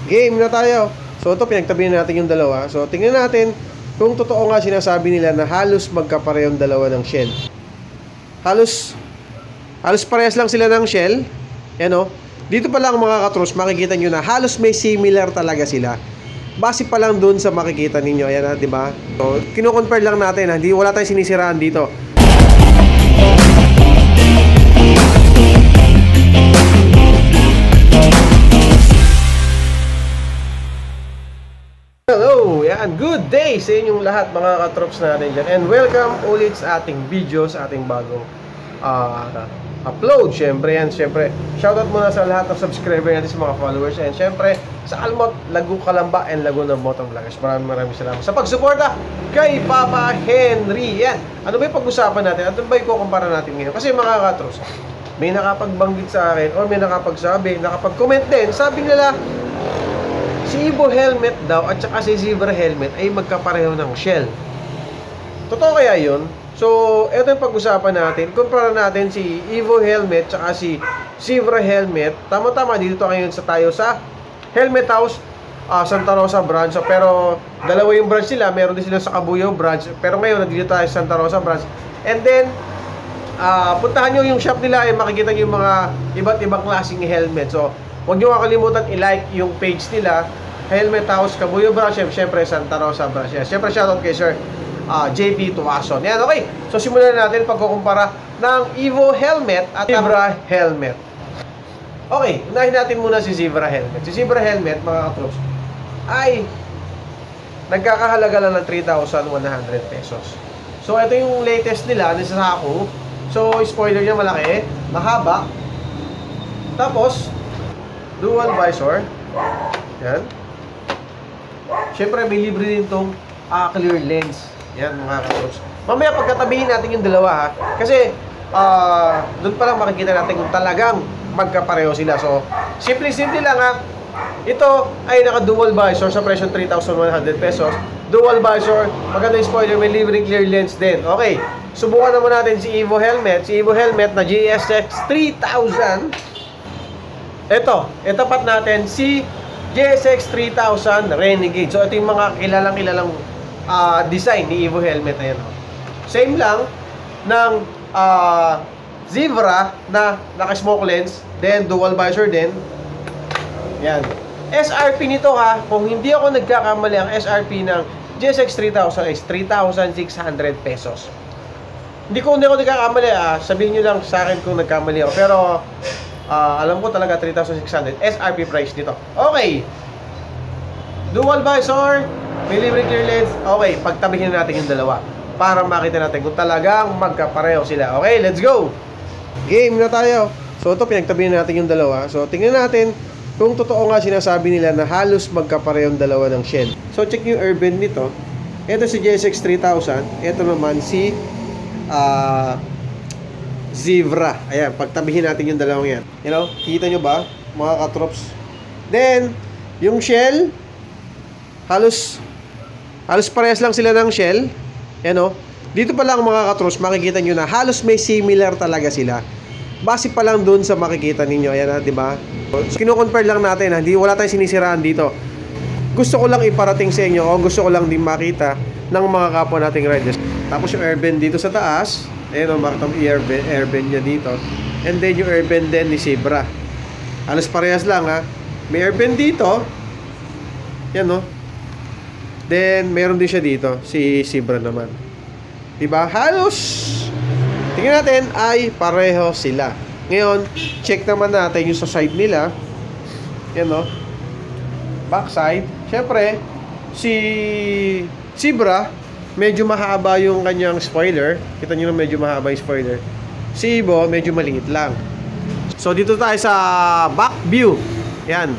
Game na tayo. So ito, pinagtabihan natin yung dalawa. So tingnan natin kung totoo nga sinasabi nila na halos magkaparehong dalawa ng shell. Halos parehas lang sila ng shell. Yan o. Dito pa lang mga katros, makikita nyo na halos may similar talaga sila. Base pa lang dun sa makikita ninyo. Ayan na, diba? So, kino-compare lang natin. Hindi, wala tayong sinisiraan dito. Hello! Yan, good day sa inyong lahat mga katrops natin dyan. And welcome ulit sa ating video, sa ating bagong upload. Siyempre yan, siyempre shoutout muna sa lahat ng subscriber natin, sa mga followers. And siyempre sa Almot, Lagu Kalamba and Laguna Motovloggers. Maraming salamat sa pagsuporta kay Papa Henry. Yan, ano ba yung pag-usapan natin? Ano ba yung kukumpara natin ngayon? Kasi mga katrops, may nakapagbanggit sa akin or may nakapagsabi, nakapag-comment din. Sabi nila, si Evo helmet daw at saka si Zebra helmet ay magkapareho ng shell. Totoo kaya yun? So, ito yung pag-usapan natin. Kumpara natin si Evo helmet at saka si Zebra helmet. Tama-tama, dito ngayon tayo sa Helmet House, Santa Rosa branch. So, pero dalawa yung branch nila. Meron din sila sa Cabuyao branch. Pero ngayon, nandito tayo sa Santa Rosa branch. And then, puntahan nyo yung shop nila, makikita nyo yung mga iba't ibang klaseng helmet. So, huwag nyo kakalimutan i-like yung page nila, Helmet House, Cabuyao branch, syempre Santa Rosa branch. Syempre shoutout kay Sir JP Tuason. Yan, okay. So simulan natin pagkukumpara ng Evo helmet at Zebra helmet. Okay, unahin natin muna si Zebra helmet. Si Zebra helmet, mga katrops, ay nagkakahalaga lang ng 3,100 pesos. So ito yung latest nila, nasa sako. So spoiler niya malaki, mahaba. Tapos dual visor. Yan. Siyempre may libre din itong clear lens. Yan mga katrops. Mamaya pagkatabihin natin yung dalawa ha. Kasi doon pa lang makikita natin kung talagang magkapareho sila. So simple lang ha. Ito ay naka dual visor sa presyo 3,100 pesos. Dual visor, maganda yung spoiler, may libre clear lens din. Okay, subukan naman natin si Evo helmet. Si Evo helmet na GSX 3000. Ito pat natin si GSX 3000 Renegade. So ito yung mga kilalang design ni Evo helmet na yan. Same lang ng Zebra na naka-smoke lens, then dual visor din. Yan. SRP nito ha, kung hindi ako nagkakamali, ang SRP ng GSX 3000 is 3,600 pesos. Hindi ako nagkakamali sabihin nyo lang sa akin kung nagkamali ako. Pero alam ko talaga 3,600 SRP price nito. Okay. Dual visor, may libre clear lens. Okay, pagtabihin natin yung dalawa para makita natin kung talagang magkapareho sila. Okay, let's go. Game na tayo. So ito, pinagtabihin natin yung dalawa. So tingnan natin kung totoo nga sinasabi nila na halos magkaparehong dalawa ng shell. So check yung urban nito. Ito si GSX 3000. Ito naman si Zebra. Ayan, pagtabihin natin yung dalawang yan. You know, kita nyo ba mga katrops? Then yung shell, halos parehas lang sila ng shell. Yan o. Dito pa lang mga katrops, makikita nyo na halos may similar talaga sila. Base pa lang dun sa makikita ninyo. Ayan na, diba? So, kino-compare lang natin. Hindi, wala tayong sinisiraan dito. Gusto ko lang iparating sa inyo o gusto ko lang din makita ng mga kapwa nating riders. Tapos yung urban dito sa taas. Ayan o, makita mo urban niya dito. And then yung urban din ni Zebra. Halos parehas lang ha. May urban dito. Yan o. Then meron din siya dito, si Zebra naman. Diba? Halos tingnan natin ay pareho sila. Ngayon, check naman natin yung sa side nila. Yan o. Back side. Siyempre, si Zebra, medyo mahaba yung kanyang spoiler. Kita nyo na medyo mahaba yung spoiler. Si Evo, medyo maliit lang. So, dito tayo sa back view. Yan.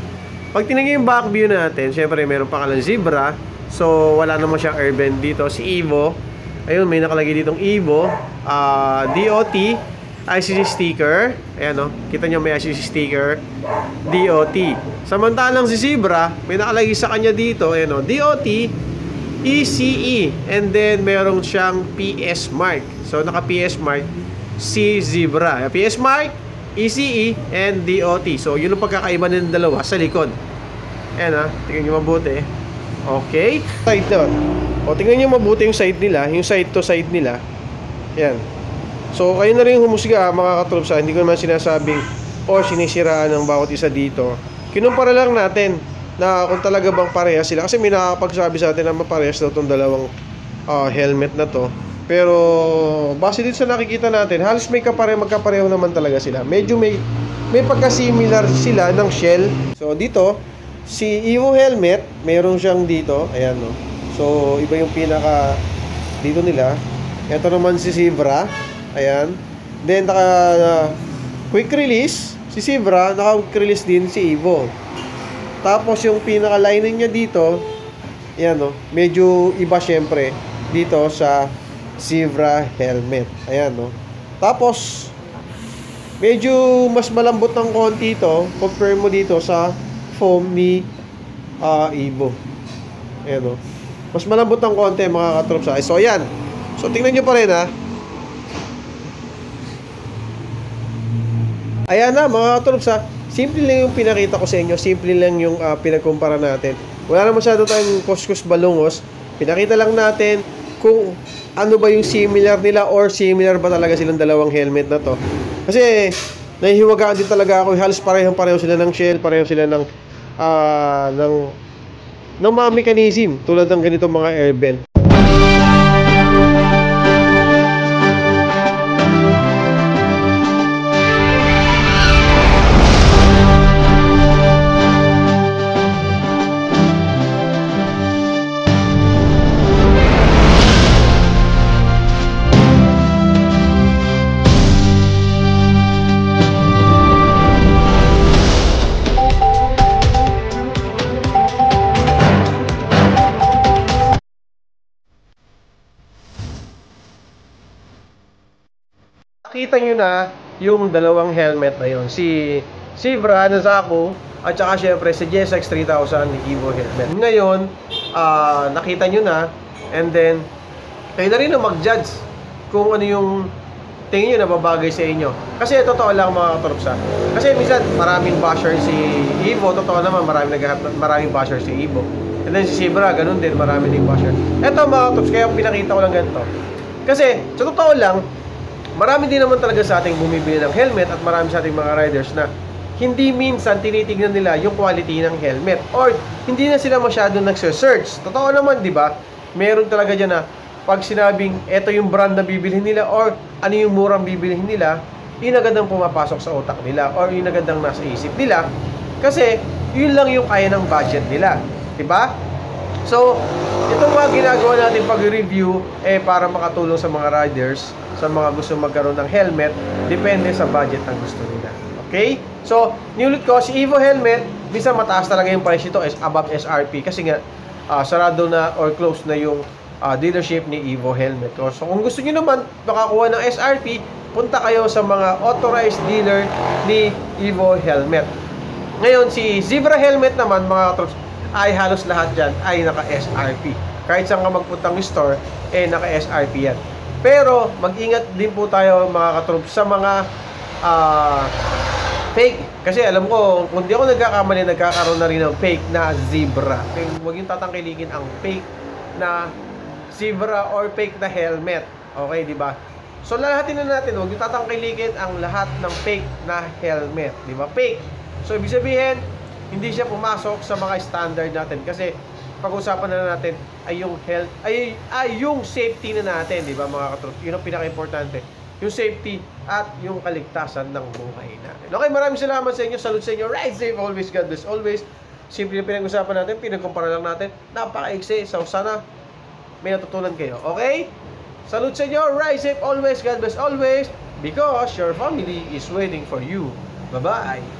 Pag tinignan yung back view natin, siyempre, meron pa kalang Zebra. So, wala naman siyang urban dito. Si Evo, ayun, may nakalagay ditong Evo, DOT, ICC sticker. Ayan o, kita nyo may ICC sticker, DOT. Samantalang si Zebra, may nakalagay sa kanya dito, ayan o, DOT, ECE. And then, meron siyang PS mark. So, naka PS mark si Zebra. PS mark, ECE, and DOT. So, yun ang pagkakaiba ng dalawa sa likod. Ayan ha, tingnan nyo mabuti. Okay. Side doon. O, tingnan nyo mabuti yung side nila. Yung side to side nila. Ayan. So, kayo na rin humusga mga katroops. Hindi ko naman sinasabing sinisiraan ng bawat isa dito. Kinumpara lang natin na kung talaga bang parehas sila. Kasi may nakakapagsabi sa atin na maparehas daw itong dalawang helmet na to. Pero base dito sa nakikita natin, halos magkapareho naman talaga sila. Medyo may pagka-similar sila ng shell. So dito, si Evo helmet, mayroon siyang dito. Ayan no. So iba yung pinaka dito nila. Ito naman si Zebra. Ayan. Then quick release. Si Zebra, naka-quick release din si Evo. Tapos yung pinaka-lining niya dito, ayan no, medyo iba syempre dito sa Zebra helmet. Ayan no. Tapos medyo mas malambot ng konti ito compare mo dito sa foam ni Evo. Ayan no. Mas malambot ng konti mga katrops. So ayan. So tingnan nyo pa rin ha. Ayan na mga katrops ha. Simple lang yung pinakita ko sa inyo. Simple lang yung pinagkumpara natin. Wala na masyado tayong kuskus balungos. Pinakita lang natin kung ano ba yung similar nila or similar ba talaga silang dalawang helmet na to. Kasi nahihiwagaan din talaga ako. Halos pareho sila ng shell. Pareho sila ng mga mechanism. Tulad ng ganito mga airbell. Kita nyo na yung dalawang helmet na yun. Si Zebra na Zaku at saka syempre si GSX 3000 ni Evo helmet. Ngayon, nakita nyo na, and then kayo na rin na mag-judge kung ano yung tingin nyo na babagay sa inyo. Kasi totoo lang mga katrops ha. Kasi minsan maraming basher si Evo. Totoo naman maraming basher si Evo. And then si Zebra, ganun din, marami ding basher. Eto mga katrops, kaya pinakita ko lang ganito. Kasi sa totoo lang, marami din naman talaga sa ating bumibili ng helmet at marami sa ating mga riders na hindi minsan tinitignan nila yung quality ng helmet or hindi na sila masyadong nagse-search. Totoo naman, di ba? Meron talaga dyan na pag sinabing eto yung brand na bibilhin nila or ano yung murang bibilhin nila, yun agad ang pumapasok sa utak nila or yun agad ang nasa isip nila kasi yun lang yung kaya ng budget nila. Di ba? So, itong mga ginagawa natin pag-review para makatulong sa mga riders, sa mga gusto magkaroon ng helmet, depende sa budget ang gusto nila. Okay? So, niulit ko, si Evo helmet, minsan mataas talaga yung price ito, above SRP, kasi nga, sarado na or close na yung dealership ni Evo helmet. So, kung gusto niyo naman makakuha ng SRP, punta kayo sa mga authorized dealer ni Evo helmet. Ngayon, si Zebra helmet naman, mga katrops, ay halos lahat dyan ay naka-SRP. Kahit saan ka magpuntang store, naka-SRP yan. Pero, mag-ingat din po tayo mga katrops sa mga fake. Kasi alam ko, kung di ako nagkakamali, nagkakaroon na rin ng fake na Zebra. Huwag yung tatangkilikin ang fake na Zebra or fake na helmet. Okay, di ba? So, lalahatin na natin, huwag yung tatangkilikin ang lahat ng fake na helmet. Di ba? Fake. So, ibig sabihin, hindi siya pumasok sa mga standard natin kasi pag-usapan na natin ay yung health, ay yung safety na natin, di ba mga katrops? Yun ang pinaka-importante, yung safety at yung kaligtasan ng buhay natin. Okay, maraming salamat sa inyo, salute sa inyo, ride safe always, God bless always. Simple yung pinag-usapan natin, pinagkumpara lang natin, napaka-exe, so sana may natutunan kayo, okay? Salute sa inyo, ride safe always, God bless always, because your family is waiting for you. Bye-bye!